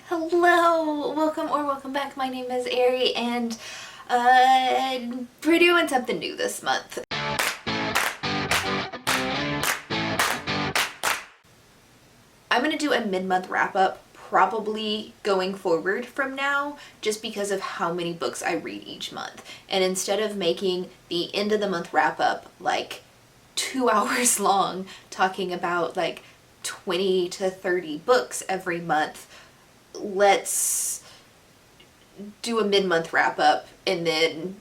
Hello, welcome back. My name is Ari, and we're doing something new this month. I'm gonna do a mid-month wrap-up, probably going forward from now, just because of how many books I read each month. And instead of making the end of the month wrap-up like 2 hours long, talking about like 20 to 30 books every month, let's do a mid-month wrap-up and then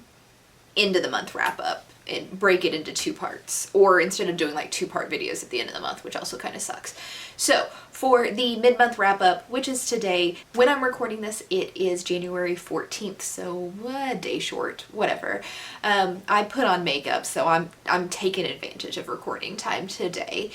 end of the month wrap-up and break it into two parts, or instead of doing like two-part videos at the end of the month, which also kind of sucks. So for the mid-month wrap-up, which is today, when I'm recording this, it is January 14th, so a day short, whatever. I put on makeup, so I'm taking advantage of recording time today,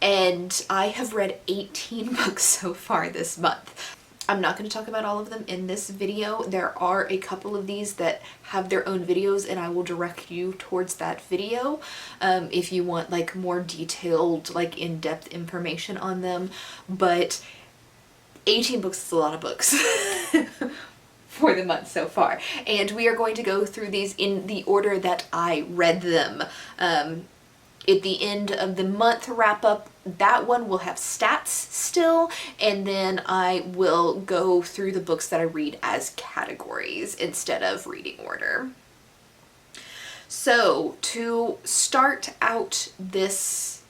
and I have read 18 books so far this month. I'm not going to talk about all of them in this video. There are a couple of these that have their own videos, and I will direct you towards that video if you want like more detailed, like in-depth information on them. But 18 books is a lot of books for the month so far. And we are going to go through these in the order that I read them. At the end of the month wrap up, that one will have stats still, and then I will go through the books that I read as categories instead of reading order. So to start out this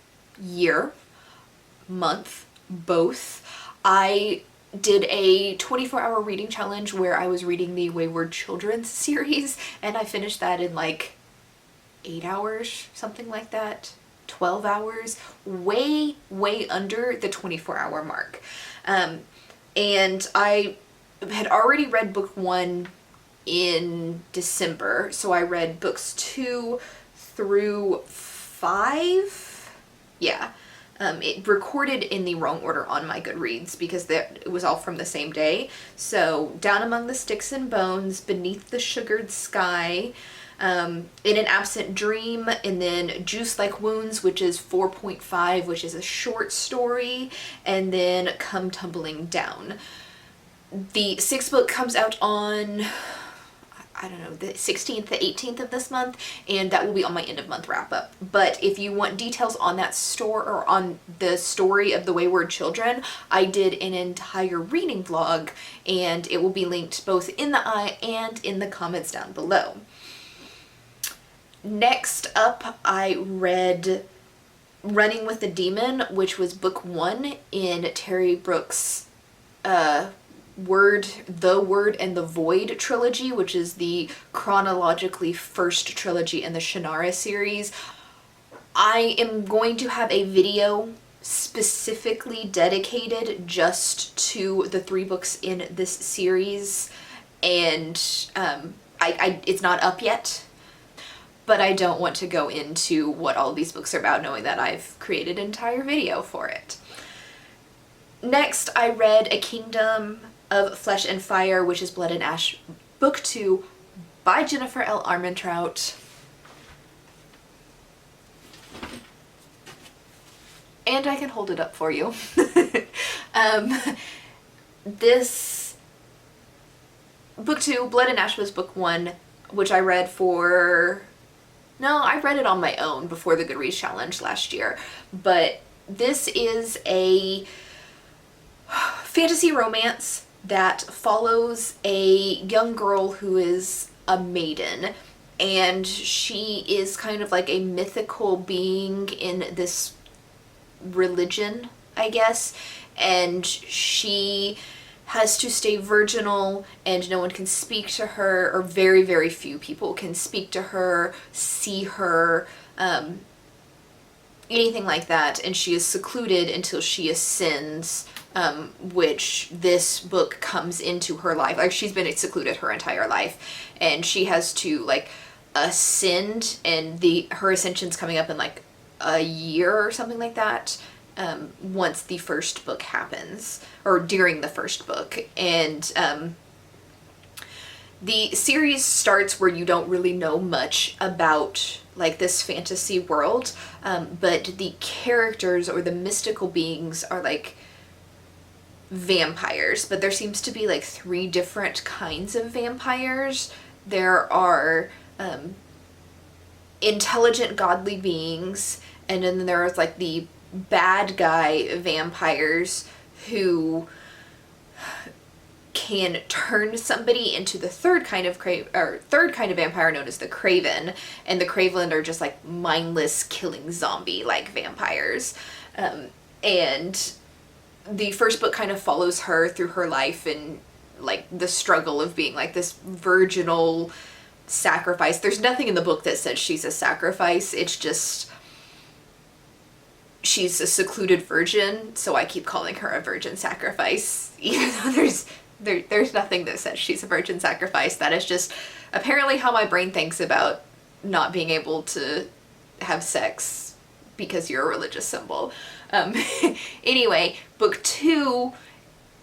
month, both, I did a 24-hour reading challenge where I was reading the Wayward Children series, and I finished that in like 8 hours, something like that, 12 hours, way under the 24-hour mark. And I had already read book 1 in December, so I read books 2 through 5. Yeah. It recorded in the wrong order on my Goodreads because it was all from the same day. So Down Among the Sticks and Bones, Beneath the Sugared Sky, In an Absent Dream, and then Juice Like Wounds, which is 4.5, which is a short story, and then Come Tumbling Down. The 6th book comes out on, I don't know, the 16th, the 18th of this month, and that will be on my end of month wrap up. But if you want details on that or on the story of the Wayward Children, I did an entire reading vlog, and it will be linked both in the eye and in the comments down below. Next up, I read Running with the Demon, which was book 1 in Terry Brooks' The Word and the Void trilogy, which is the chronologically first trilogy in the Shannara series. I am going to have a video specifically dedicated just to the 3 books in this series, and it's not up yet. But I don't want to go into what all these books are about, knowing that I've created an entire video for it. Next, I read A Kingdom of Flesh and Fire, which is Blood and Ash, book 2 by Jennifer L. Armentrout. And I can hold it up for you. This book 2, Blood and Ash, was book 1, which I read I read it on my own before the Goodreads challenge last year, but this is a fantasy romance that follows a young girl who is a maiden, and she is kind of like a mythical being in this religion, I guess, and she has to stay virginal, and no one can speak to her, or very few people can speak to her, see her, anything like that, and she is secluded until she ascends, which this book comes into her life. Like, she's been secluded her entire life, and she has to like ascend, and her ascension's coming up in like a year or something like that. Once the first book happens, or during the first book. And the series starts where you don't really know much about like this fantasy world, but the characters or the mystical beings are like vampires, but there seems to be like 3 different kinds of vampires. There are intelligent godly beings, and then there's like the bad guy vampires who can turn somebody into the third kind of vampire known as the Craven, and the Craven are just like mindless killing zombie like vampires. And the first book kind of follows her through her life and like the struggle of being like this virginal sacrifice. There's nothing in the book that says she's a sacrifice. It's just she's a secluded virgin, so I keep calling her a virgin sacrifice, even though there's nothing that says she's a virgin sacrifice. That is just apparently how my brain thinks about not being able to have sex because you're a religious symbol. Anyway, book 2,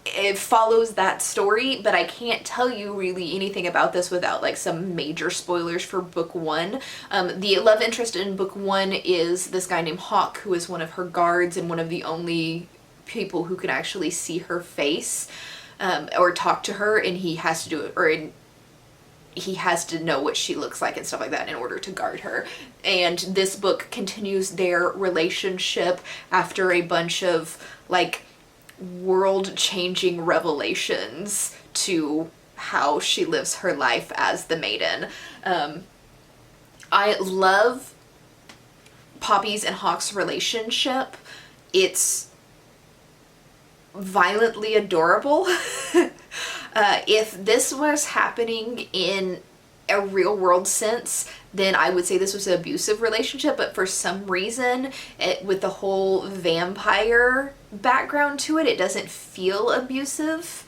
it follows that story, but I can't tell you really anything about this without like some major spoilers for book 1. The love interest in book 1 is this guy named Hawk, who is one of her guards and one of the only people who can actually see her face, or talk to her, and he has to do it, or he has to know what she looks like and stuff like that in order to guard her. And this book continues their relationship after a bunch of like world-changing revelations to how she lives her life as the Maiden. I love Poppy's and Hawk's relationship. It's violently adorable. If this was happening in a real world sense, then I would say this was an abusive relationship, but for some reason, with the whole vampire background to it, it doesn't feel abusive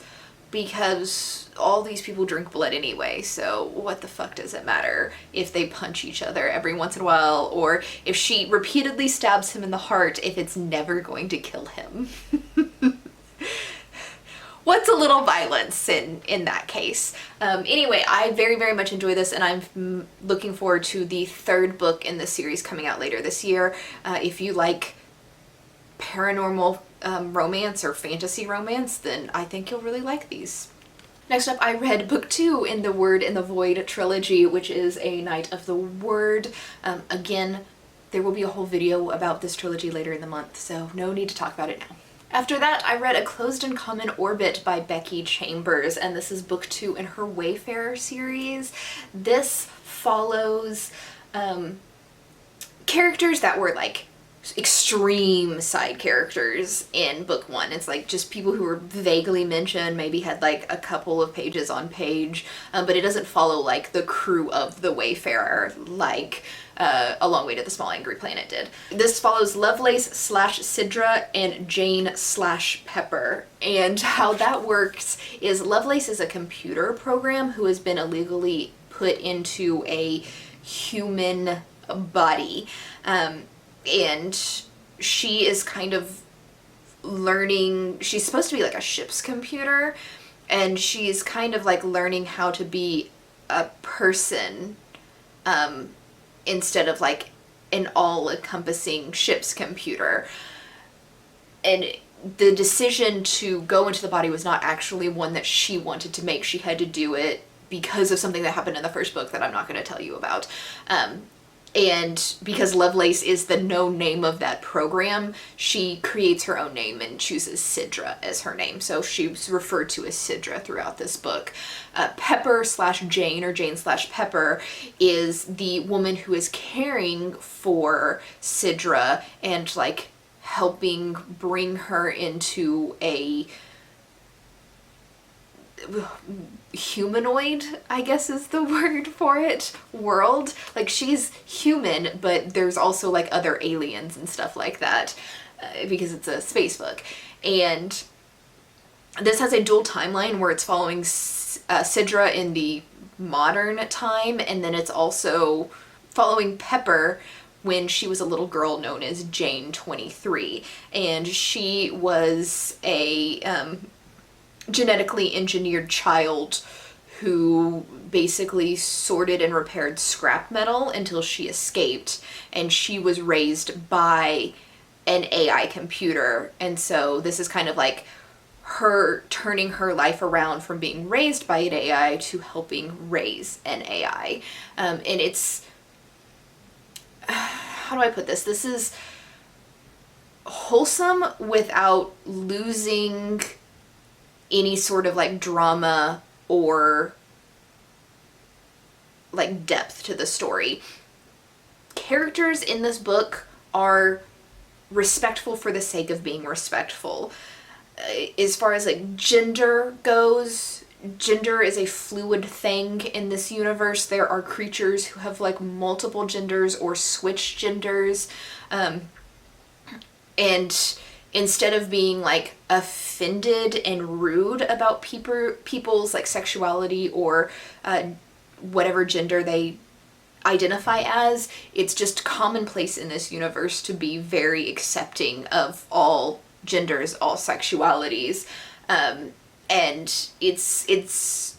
because all these people drink blood anyway, so what the fuck does it matter if they punch each other every once in a while, or if she repeatedly stabs him in the heart if it's never going to kill him? What's a little violence in that case? Anyway, I very, very much enjoy this, and I'm looking forward to the 3rd book in the series coming out later this year. If you like paranormal romance or fantasy romance, then I think you'll really like these. Next up, I read book 2 in the Word in the Void trilogy, which is A Night of the Word. Again, there will be a whole video about this trilogy later in the month, so no need to talk about it now. After that, I read A Closed and Common Orbit by Becky Chambers, and this is book 2 in her Wayfarer series. This follows characters that were like extreme side characters in book 1. It's like just people who were vaguely mentioned, maybe had like a couple of pages on page, but it doesn't follow like the crew of the Wayfarer like A Long Way to the Small Angry Planet did. This follows Lovelace / Sidra and Jane / Pepper, and how that works is Lovelace is a computer program who has been illegally put into a human body, and she is kind of learning, she's supposed to be like a ship's computer, and she's kind of like learning how to be a person, instead of like an all-encompassing ship's computer. And the decision to go into the body was not actually one that she wanted to make. She had to do it because of something that happened in the first book that I'm not going to tell you about. And because Lovelace is the known name of that program, she creates her own name and chooses Sidra as her name. So she's referred to as Sidra throughout this book. Pepper / Jane, or Jane / Pepper, is the woman who is caring for Sidra and like helping bring her into a humanoid, I guess is the word for it, world. Like, she's human, but there's also like other aliens and stuff like that, because it's a space book. And this has a dual timeline where it's following Sidra in the modern time, and then it's also following Pepper when she was a little girl known as Jane 23, and she was a genetically engineered child who basically sorted and repaired scrap metal until she escaped, and she was raised by an AI computer. And so this is kind of like her turning her life around from being raised by an AI to helping raise an AI. And it's, how do I put this? This is wholesome without losing any sort of like drama or like depth to the story. Characters in this book are respectful for the sake of being respectful. As far as like gender goes, gender is a fluid thing in this universe. There are creatures who have like multiple genders or switch genders. And instead of being like offended and rude about people's like sexuality or whatever gender they identify as, it's just commonplace in this universe to be very accepting of all genders, all sexualities, and it's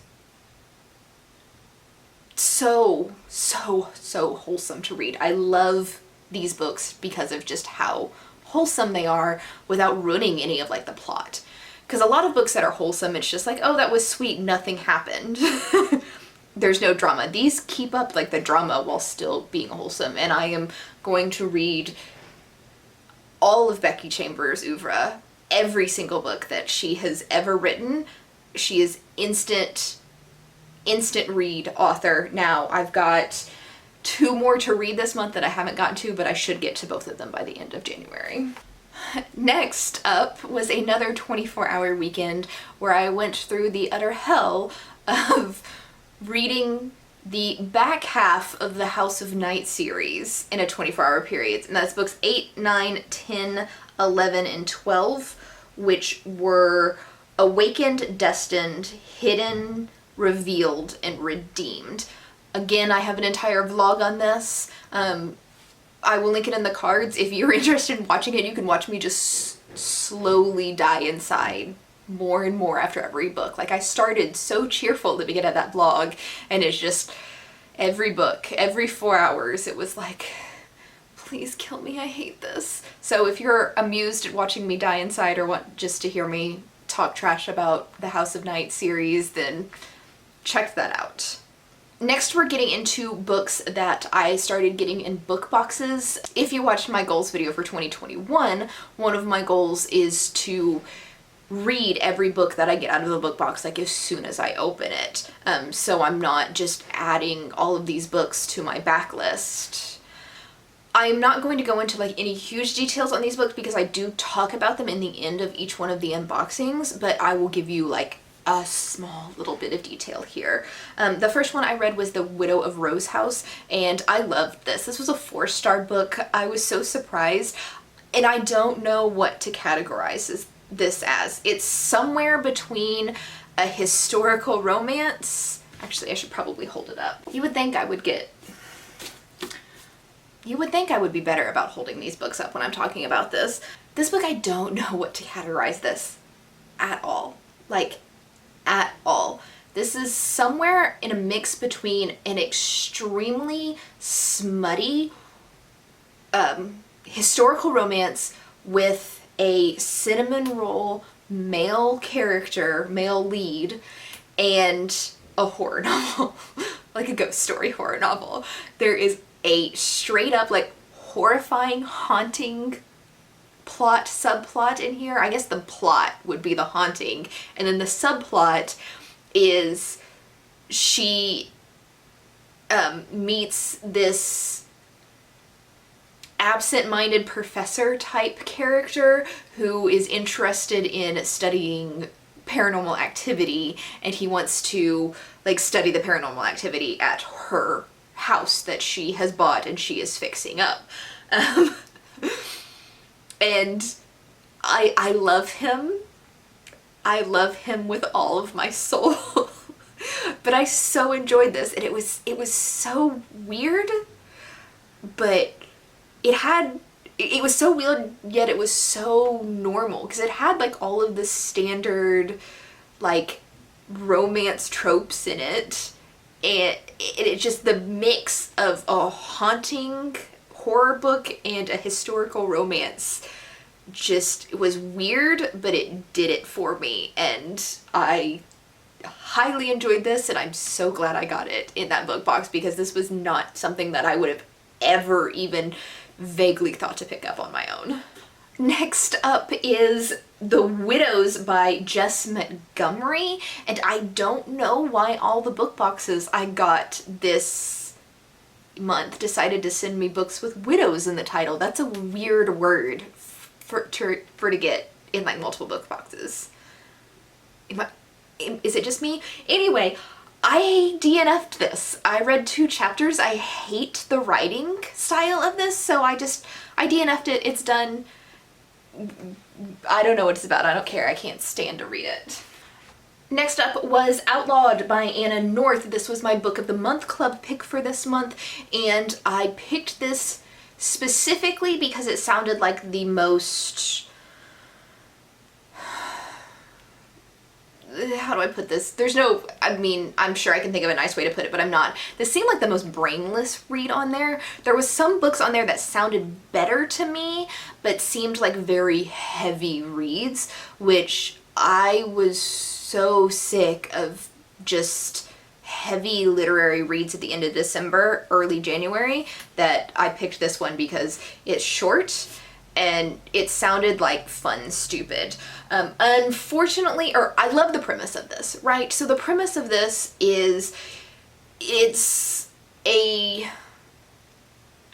so wholesome to read. I love these books because of just how wholesome they are without ruining any of like the plot. Because a lot of books that are wholesome, it's just like, oh, that was sweet, nothing happened. There's no drama. These keep up like the drama while still being wholesome, and I am going to read all of Becky Chambers' oeuvre, every single book that she has ever written. She is instant read author now. I've got 2 more to read this month that I haven't gotten to, but I should get to both of them by the end of January. Next up was another 24-hour weekend where I went through the utter hell of reading the back half of the House of Night series in a 24-hour period. And that's books 8, 9, 10, 11, and 12, which were Awakened, Destined, Hidden, Revealed, and Redeemed. Again, I have an entire vlog on this. I will link it in the cards. If you're interested in watching it, you can watch me just slowly die inside more and more after every book. Like, I started so cheerful at the beginning of that vlog, and it's just every book, every 4 hours, it was like, please kill me, I hate this. So if you're amused at watching me die inside or want just to hear me talk trash about the House of Night series, then check that out. Next, we're getting into books that I started getting in book boxes. If you watched my goals video for 2021, one of my goals is to read every book that I get out of the book box like as soon as I open it. So I'm not just adding all of these books to my backlist. I'm not going to go into like any huge details on these books because I do talk about them in the end of each one of the unboxings, but I will give you like a small little bit of detail here. The first one I read was The Widow of Rose House, and I loved this. This was a 4-star book. I was so surprised, and I don't know what to categorize this as. It's somewhere between a historical romance. Actually, I should probably hold it up. You would think I would be better about holding these books up when I'm talking about this. This book, I don't know what to categorize this at all. Like, at all. This is somewhere in a mix between an extremely smutty historical romance with a cinnamon roll male character, male lead, and a horror novel. Like a ghost story horror novel. There is a straight up like horrifying, haunting subplot in here. I guess the plot would be the haunting, and then the subplot is she meets this absent-minded professor type character who is interested in studying paranormal activity, and he wants to like study the paranormal activity at her house that she has bought and she is fixing up. And I love him. I love him with all of my soul. But I so enjoyed this, and it was so weird, but it was so weird, yet it was so normal, because it had like all of the standard like romance tropes in it, and it just, the mix of a haunting horror book and a historical romance just, it was weird, but it did it for me, and I highly enjoyed this, and I'm so glad I got it in that book box, because this was not something that I would have ever even vaguely thought to pick up on my own. Next up is The Widows by Jess Montgomery, and I don't know why all the book boxes I got this month decided to send me books with widows in the title. That's a weird word for to get in like multiple book boxes. Is it just me? Anyway, I DNF'd this. I read 2 chapters. I hate the writing style of this, so I DNF'd it. It's done. I don't know what it's about. I don't care. I can't stand to read it. Next up was Outlawed by Anna North. This was my Book of the Month Club pick for this month, and I picked this specifically because it sounded like the most... How do I put this? There's no, I mean, I'm sure I can think of a nice way to put it, but I'm not. This seemed like the most brainless read on there. There was some books on there that sounded better to me, but seemed like very heavy reads, which I was so sick of just heavy literary reads at the end of December, early January, that I picked this one because it's short and it sounded like fun stupid. Unfortunately, or I love the premise of this, right? So the premise of this is it's a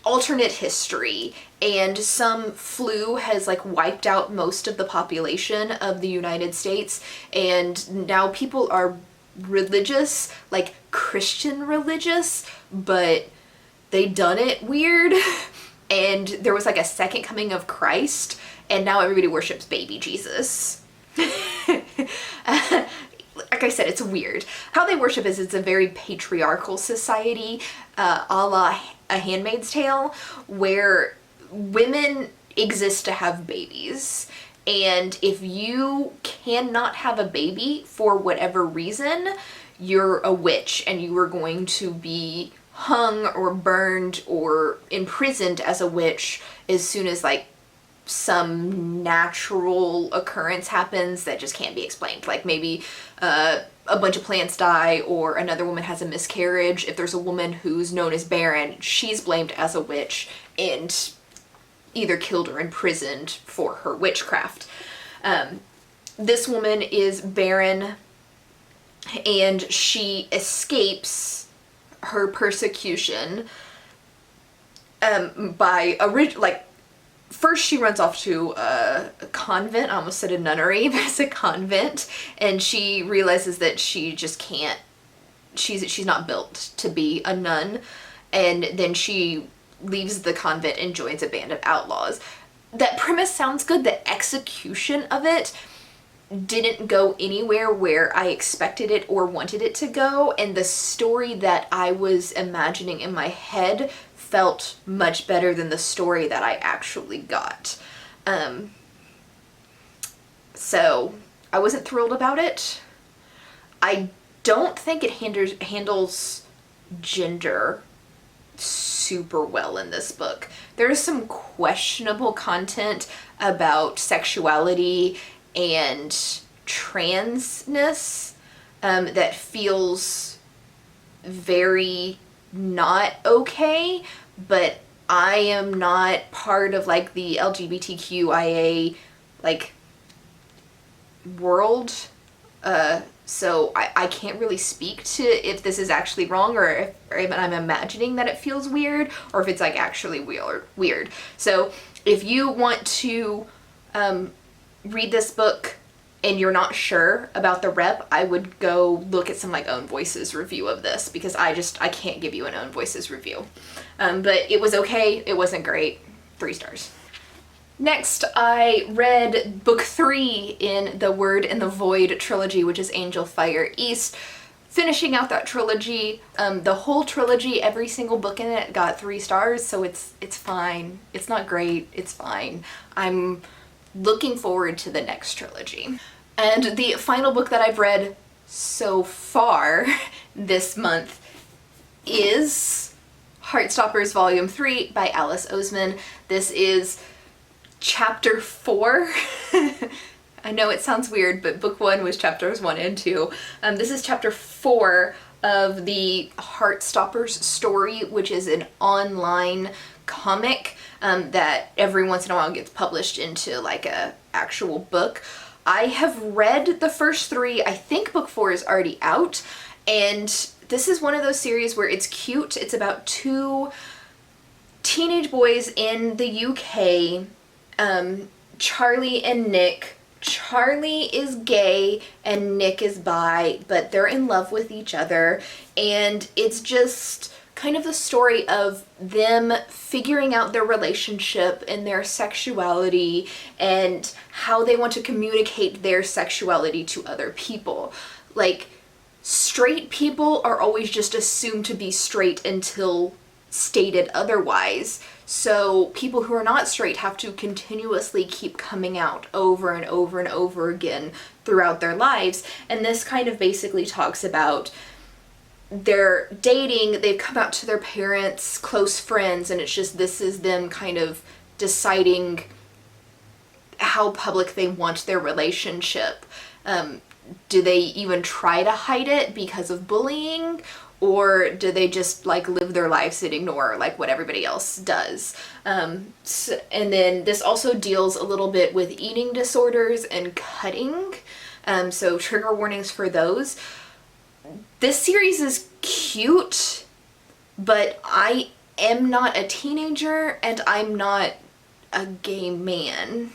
alternate history, and some flu has like wiped out most of the population of the United States, and now people are religious, like Christian religious, but they done it weird. And there was like a second coming of Christ, and now everybody worships baby Jesus. Like I said, it's weird. How they worship is it's a very patriarchal society, a la A Handmaid's Tale, where women exist to have babies. And if you cannot have a baby for whatever reason, you're a witch and you are going to be hung or burned or imprisoned as a witch as soon as like some natural occurrence happens that just can't be explained. Like maybe a bunch of plants die, or another woman has a miscarriage. If there's a woman who's known as barren, she's blamed as a witch and either killed or imprisoned for her witchcraft. This woman is barren, and she escapes her persecution by first she runs off to a convent. I almost said a nunnery, but it's a convent, and she realizes that she just can't, she's not built to be a nun, and then she leaves the convent and joins a band of outlaws. That premise sounds good. The execution of it didn't go anywhere where I expected it or wanted it to go, and the story that I was imagining in my head felt much better than the story that I actually got. So I wasn't thrilled about it. I don't think it handles gender super well in this book. There's some questionable content about sexuality and transness that feels very not okay, but I am not part of like the LGBTQIA like world, so I can't really speak to if this is actually wrong, or if I'm imagining that it feels weird, or if it's like actually weird. So if you want to read this book and you're not sure about the rep, I would go look at some like Own Voices review of this, because I can't give you an Own Voices review. But it was okay. It wasn't great. 3 stars. Next, I read book 3 in the Word in the Void trilogy, which is Angel Fire East. Finishing out that trilogy, the whole trilogy, every single book in it got 3 stars, so it's fine. It's not great. It's fine. I'm looking forward to the next trilogy. And the final book that I've read so far this month is Heartstoppers Volume 3 by Alice Oseman. This is chapter 4. I know it sounds weird, but book 1 was chapters 1 and 2. This is chapter 4 of the Heartstoppers story, which is an online comic that every once in a while gets published into like a actual book. I have read the first 3. I think book 4 is already out, and this is one of those series where it's cute. It's about 2 teenage boys in the UK, Charlie and Nick. Charlie is gay and Nick is bi, but they're in love with each other, and it's just kind of the story of them figuring out their relationship and their sexuality and how they want to communicate their sexuality to other people. Like, straight people are always just assumed to be straight until stated otherwise. So people who are not straight have to continuously keep coming out over and over and over again throughout their lives. And this kind of basically talks about they're dating, they've come out to their parents, close friends, and it's just, this is them kind of deciding how public they want their relationship. Do they even try to hide it because of bullying? Or do they just like live their lives and ignore like what everybody else does? And then this also deals a little bit with eating disorders and cutting. So trigger warnings for those. This series is cute, but I am not a teenager and I'm not a gay man.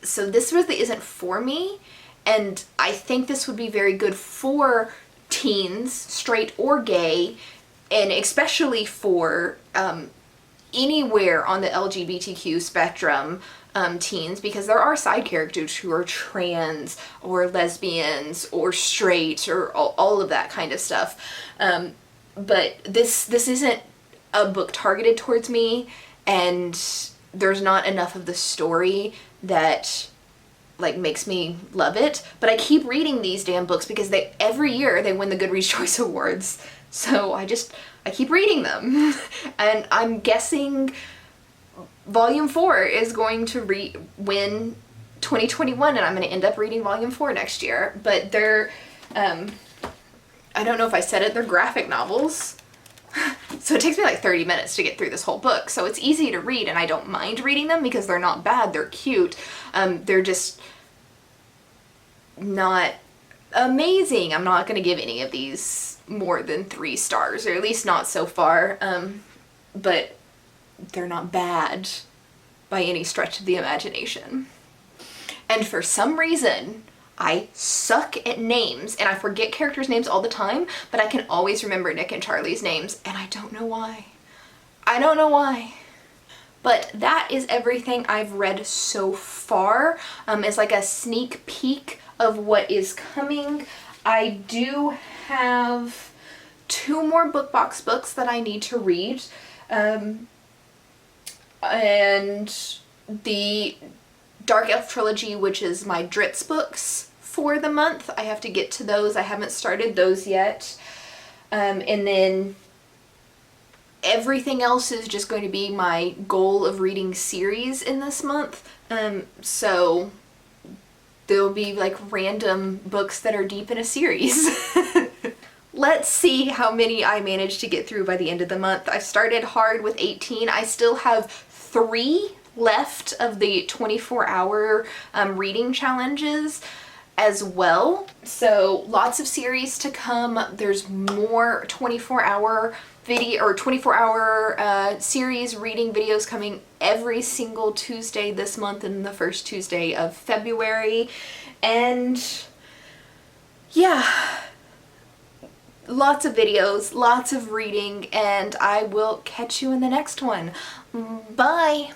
So this really isn't for me. And I think this would be very good for teens, straight or gay, and especially for anywhere on the LGBTQ spectrum, teens, because there are side characters who are trans or lesbians or straight or all of that kind of stuff. But this isn't a book targeted towards me, and there's not enough of the story that like makes me love it. But I keep reading these damn books because every year they win the Goodreads Choice Awards. So I keep reading them. And I'm guessing Volume 4 is going to win 2021, and I'm going to end up reading Volume 4 next year. But they're, I don't know if I said it, they're graphic novels. So it takes me like 30 minutes to get through this whole book. So it's easy to read, and I don't mind reading them because they're not bad, they're cute. They're just not amazing. I'm not going to give any of these more than 3 stars, or at least not so far. But they're not bad by any stretch of the imagination. And for some reason, I suck at names, and I forget characters' names all the time, but I can always remember Nick and Charlie's names, and I don't know why. I don't know why. But that is everything I've read so far. It's like a sneak peek of what is coming. I do have 2 more BookBox books that I need to read. And the Dark Elf Trilogy, which is my Dritz books for the month. I have to get to those. I haven't started those yet. And then everything else is just going to be my goal of reading series in this month. So there'll be like random books that are deep in a series. Let's see how many I manage to get through by the end of the month. I started hard with 18. I still have 3 left of the 24-hour reading challenges as well. So lots of series to come. There's more 24-hour video or 24-hour series reading videos coming every single Tuesday this month and the first Tuesday of February. And yeah, lots of videos, lots of reading, and I will catch you in the next one. Bye!